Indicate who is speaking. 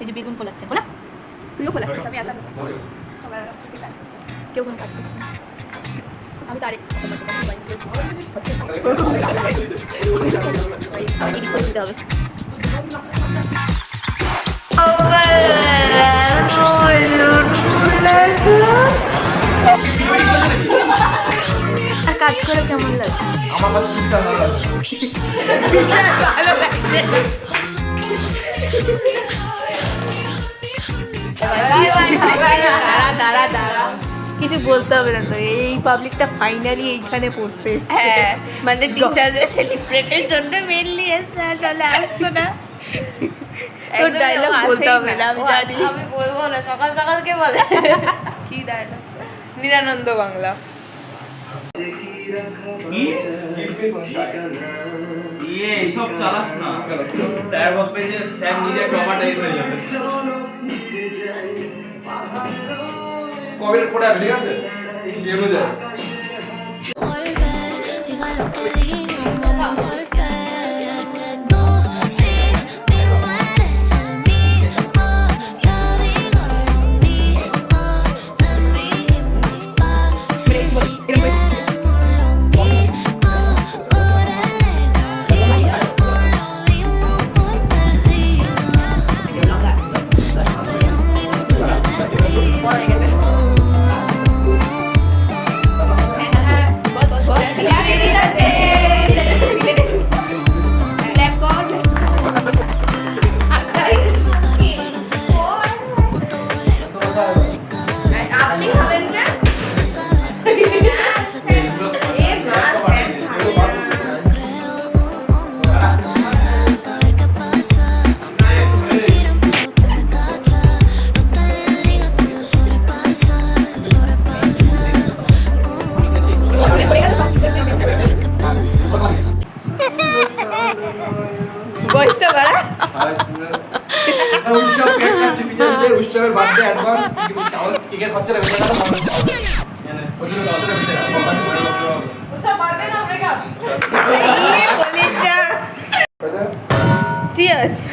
Speaker 1: এই যে বেগুন ফোলাচ্ছে, খোলা তুইও ফোলাচ্ছিস, আমি একা কাজ কেউ কোনো কাজ করছে না, আমি তো আরেক দিতে হবে। কাজ করে কেমন লাগে? আমার কাছে কিছু বলতে হবে না তো, এই পাবলিকটা ফাইনালি এইখানে পড়তে এসেছে।
Speaker 2: হ্যাঁ, মানে টিচারদের সেলিব্রেটের জন্য মেইনলি এসে আসলে আসতো না।
Speaker 1: তোর ডায়লগ বলতে হবে না, আমি জানি।
Speaker 2: আমি বলবো না, সকাল সকাল কে বলে কি ডায়লগ?
Speaker 1: নিরানন্দ বাংলা।
Speaker 3: এইসব চালাস না, স্যার বলবে যে স্যার নিজে ট্রমাটাইজ হয়ে যাবে।
Speaker 4: কবে পড়ে ঠিক আছে সে অনুযায়ী
Speaker 1: বয়সটা বাড়া।
Speaker 4: উৎসবের বার্থডে অ্যাডভান্স কেকের খরচাটা বেশি টাকা মানুষ
Speaker 1: ঠিক আছে।